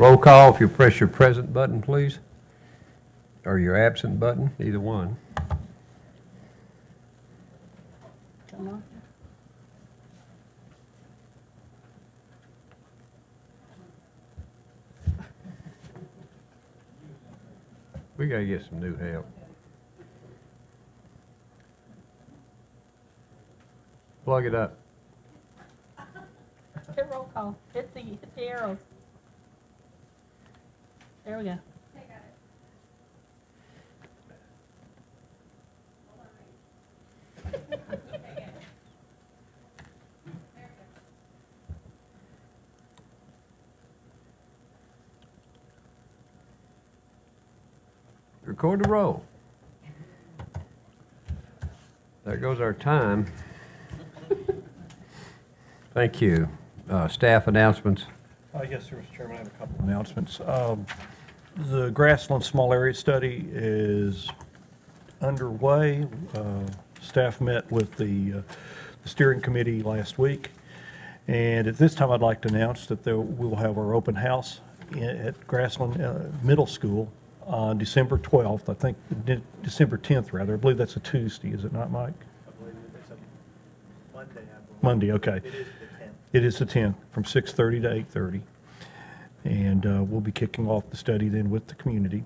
Roll call, if you press your present button, please, or your absent button, either one. Come on. We got to get some new help. Plug it up. Hit roll call. Hit the arrows. There we go. I got it. Record the roll. There goes our time. Thank you. Staff announcements. Yes, sir, Mr. Chairman, I have a couple of announcements. The Grassland Small Area Study is underway. Staff met with the steering committee last week, and at this time I'd like to announce that we'll have our open house at Grassland Middle School on December 12th, I think December 10th rather. I believe that's a Tuesday, is it not, Mike? I believe it's a Monday, I believe. Monday, okay. It is the 10th. It is the 10th, from 6:30 to 8:30. And we'll be kicking off the study then with the community.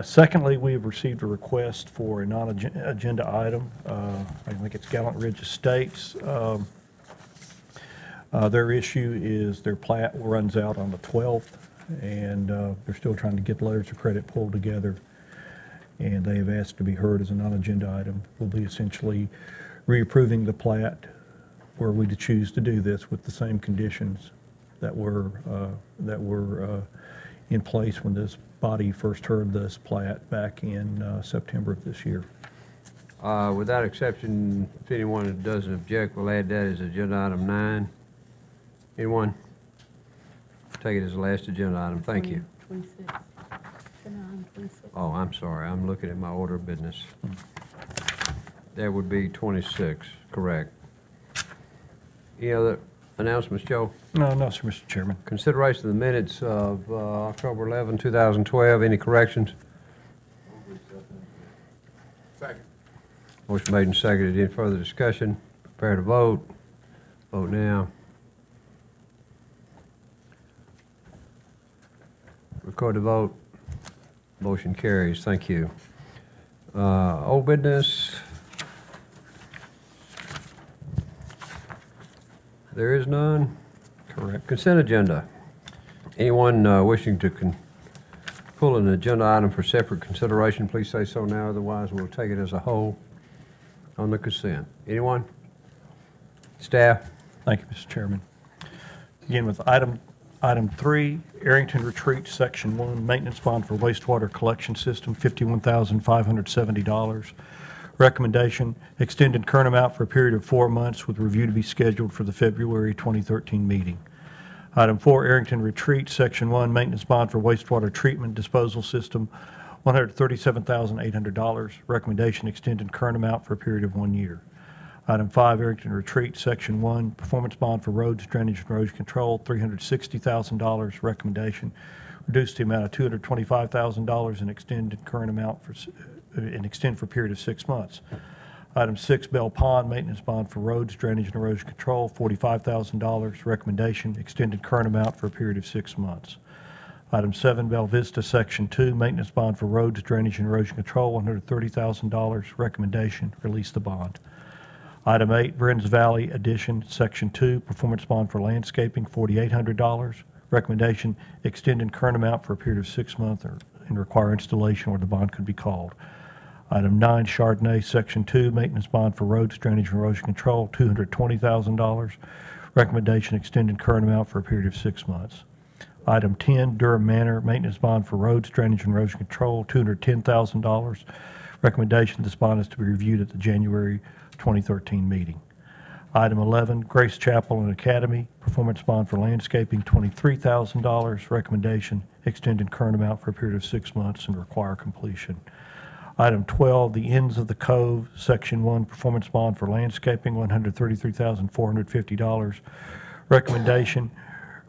Secondly, we have received a request for a non-agenda item. I think it's Gallant Ridge Estates. Their issue is their plat runs out on the 12th, and they're still trying to get letters of credit pulled together, and they have asked to be heard as a non-agenda item. We'll be essentially reapproving the plat were we to choose to do this with the same conditions that were in place when this body first heard this plat back in September of this year. Without exception, if anyone doesn't object, we'll add that as agenda item 9. Anyone? Take it as the last agenda item. Thank you. 26. 26. Oh, I'm sorry. I'm looking at my order of business. That would be 26, correct. Any other announcements, Joe? No, sir, Mr. Chairman. Consideration of the minutes of October 11, 2012. Any corrections? Second. Motion made and seconded. Any further discussion? Prepare to vote. Vote now. Record the vote. Motion carries. Thank you. Old business. There is none. Correct. Consent agenda. Anyone wishing to pull an agenda item for separate consideration, please say so now. Otherwise, we'll take it as a whole on the consent. Anyone? Staff? Thank you, Mr. Chairman. Again, with item 3, Arrington Retreat, Section 1, maintenance bond for wastewater collection system, $51,570. Recommendation, extended current amount for a period of 4 months with review to be scheduled for the February 2013 meeting. Item 4, Arrington Retreat, Section 1, maintenance bond for wastewater treatment disposal system, $137,800. Recommendation, extended current amount for a period of 1 year. Item 5, Arrington Retreat, Section 1, performance bond for roads, drainage, and erosion control, $360,000. Recommendation, reduce the amount of $225,000 and extend current amount for a period of 6 months. Item 6, Bell Pond, maintenance bond for roads, drainage, and erosion control, $45,000. Recommendation, extended current amount for a period of 6 months. Item 7, Bell Vista, Section 2, maintenance bond for roads, drainage, and erosion control, $130,000. Recommendation, release the bond. Item 8, Brins Valley Addition, Section 2, performance bond for landscaping, $4,800. Recommendation, extend current amount for a period of 6 months and require installation where the bond could be called. Item 9, Chardonnay, Section 2, maintenance bond for roads, drainage, and erosion control, $220,000. Recommendation, extend current amount for a period of 6 months. Item 10, Durham Manor, maintenance bond for roads, drainage, and erosion control, $210,000. Recommendation, this bond is to be reviewed at the January 2013 meeting. Item 11, Grace Chapel and Academy, performance bond for landscaping, $23,000. Recommendation, extend current amount for a period of 6 months and require completion. Item 12, the Ends of the Cove, Section 1, performance bond for landscaping, $133,450. Recommendation,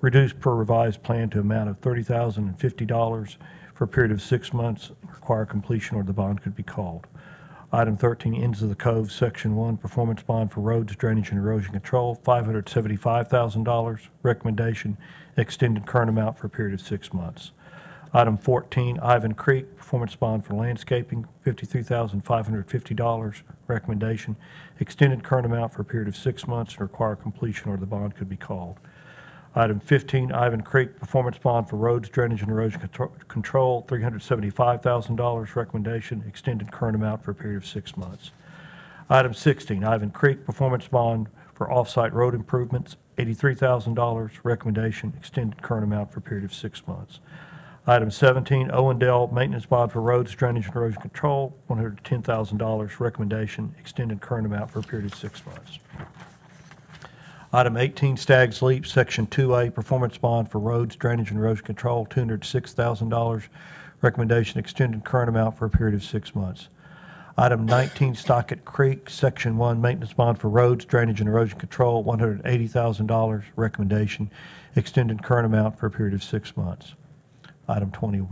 reduced per revised plan to amount of $30,050 for a period of 6 months, require completion or the bond could be called. Item 13, Ends of the Cove, Section 1, performance bond for roads, drainage, and erosion control, $575,000. Recommendation, extended current amount for a period of 6 months. Item 14, Ivan Creek, performance bond for landscaping, $53,550. Recommendation, extended current amount for a period of 6 months and require completion or the bond could be called. Item 15, Ivan Creek, performance bond for roads, drainage, and erosion control, $375,000. Recommendation, extended current amount for a period of 6 months. Item 16, Ivan Creek, performance bond for off-site road improvements, $83,000. Recommendation, extended current amount for a period of 6 months. Item 17, Owendale, maintenance bond for roads, drainage, and erosion control, $110,000. Recommendation, extended current amount for a period of 6 months. Item 18, Stag's Leap, Section 2A, performance bond for roads, drainage, and erosion control, $206,000. Recommendation, extended current amount for a period of 6 months. Item 19, Stockett Creek, Section 1, maintenance bond for roads, drainage, and erosion control, $180,000. Recommendation, extended current amount for a period of 6 months. Item 20,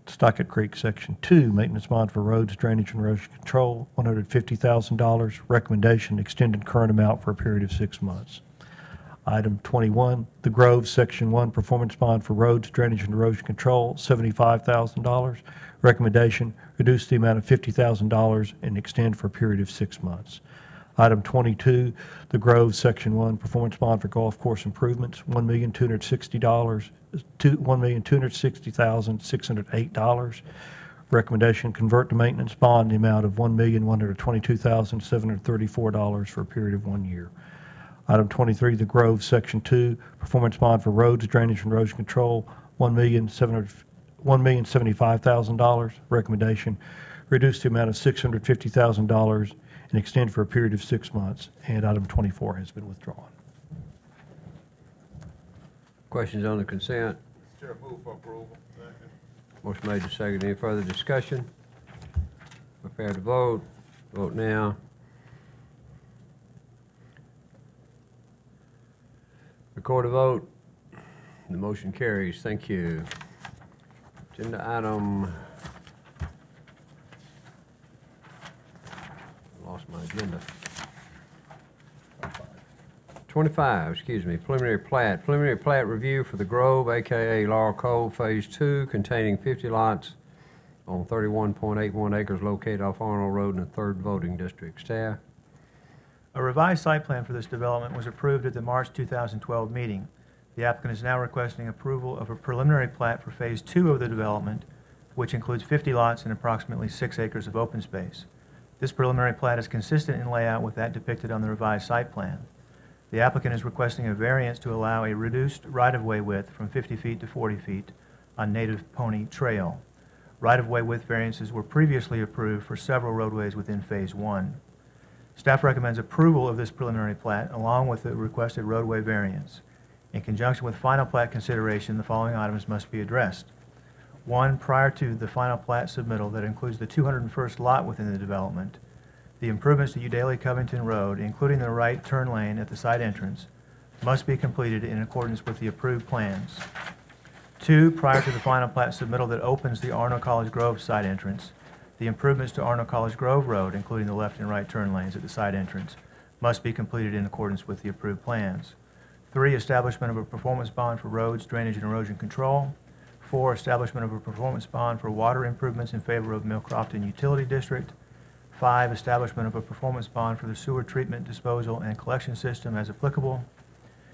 Stockett Creek, Section 2, maintenance bond for roads, drainage, and erosion control, $150,000. Recommendation, extended current amount for a period of 6 months. Item 21, The Grove, Section 1, performance bond for roads, drainage, and erosion control, $75,000. Recommendation, reduce the amount of $50,000 and extend for a period of 6 months. Item 22, The Grove, Section 1, performance bond for golf course improvements, $1,260,608. Recommendation, convert to maintenance bond the amount of $1,122,734 for a period of 1 year. Item 23, The Grove, Section 2, performance bond for roads, drainage, and erosion control, $1,075,000. Recommendation, reduce the amount of $650,000 and extend for a period of 6 months. And item 24 has been withdrawn. Questions on the consent? Chair, move for approval. Second. Motion made to second. Any further discussion? Prepare to vote. Vote now. Record a vote. The motion carries. Thank you. Agenda item. Lost my agenda. 25, preliminary plat. Preliminary plat review for the Grove, AKA Laurel Cove, Phase 2, containing 50 lots on 31.81 acres located off Arnold Road in the 3rd Voting District. Staff? A revised site plan for this development was approved at the March 2012 meeting. The applicant is now requesting approval of a preliminary plat for Phase 2 of the development, which includes 50 lots and approximately 6 acres of open space. This preliminary plat is consistent in layout with that depicted on the revised site plan. The applicant is requesting a variance to allow a reduced right-of-way width from 50 feet to 40 feet on Native Pony Trail. Right-of-way width variances were previously approved for several roadways within Phase 1. Staff recommends approval of this preliminary plat along with the requested roadway variance. In conjunction with final plat consideration, the following items must be addressed. 1, prior to the final plat submittal that includes the 201st lot within the development, the improvements to Udaly Covington Road, including the right turn lane at the side entrance, must be completed in accordance with the approved plans. 2, prior to the final plat submittal that opens the Arnold College Grove side entrance, the improvements to Arnold College Grove Road, including the left and right turn lanes at the side entrance, must be completed in accordance with the approved plans. 3, establishment of a performance bond for roads, drainage, and erosion control. 4, establishment of a performance bond for water improvements in favor of Millcrofton Utility District. 5, establishment of a performance bond for the sewer treatment, disposal, and collection system as applicable.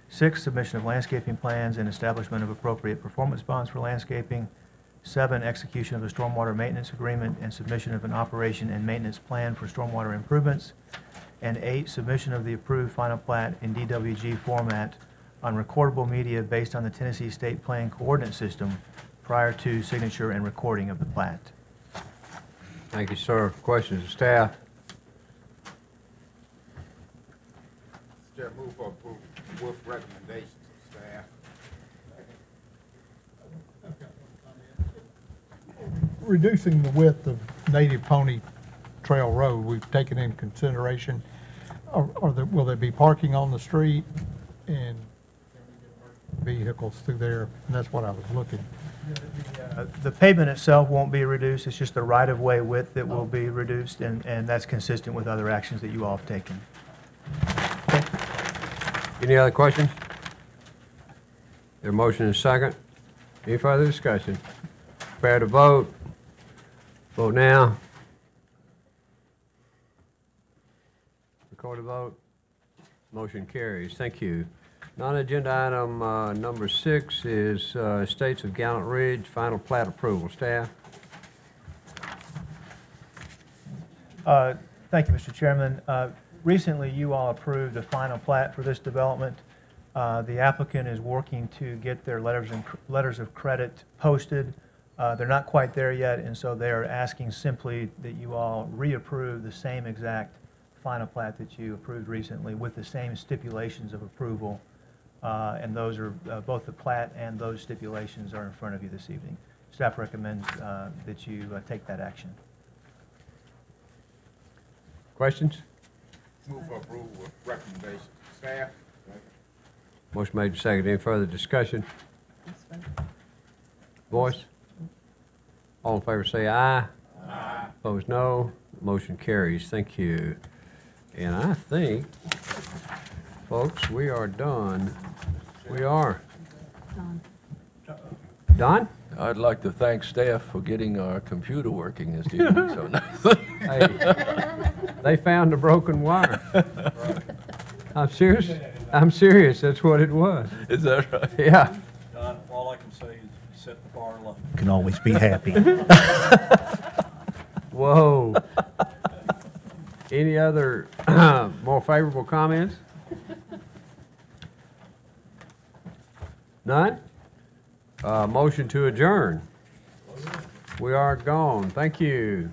6, submission of landscaping plans and establishment of appropriate performance bonds for landscaping. 7, execution of a stormwater maintenance agreement and submission of an operation and maintenance plan for stormwater improvements. And 8, submission of the approved final plat in DWG format on recordable media based on the Tennessee State Plan Coordinate System prior to signature and recording of the plat. Thank you, sir. Questions of staff? Chair, move for approval with recommendations of staff. Reducing the width of Native Pony Trail Road, we've taken in consideration, will there be parking on the street? And vehicles through there, and that's what I was looking. The pavement itself won't be reduced, it's just the right-of-way width that will be reduced, and that's consistent with other actions that you all have taken. Any other questions? Their motion is second. Any further discussion? Prepare to vote. Vote now. Record the vote. Motion carries. Thank you. Non-agenda item number 6 is Estates of Gallant Ridge, final plat approval. Staff? Thank you, Mr. Chairman. Recently, you all approved a final plat for this development. The applicant is working to get their letters of credit posted. They're not quite there yet, and so they're asking simply that you all reapprove the same exact final plat that you approved recently with the same stipulations of approval. And those are, both the plat and those stipulations are in front of you this evening. Staff recommends that you take that action. Questions? Move for approval with recommendation. Staff? Motion made and seconded. Any further discussion? Voice? All in favor say aye. Aye. Opposed, no. Motion carries. Thank you. And I think, folks, we are done. We are. Done? I'd like to thank staff for getting our computer working this evening so nice. Hey, they found a broken wire. I'm serious. I'm serious. That's what it was. Is that right? Yeah. Don, all I can say is set the bar low. Can always be happy. Whoa. Any other more favorable comments? None? Motion to adjourn. We are gone. Thank you.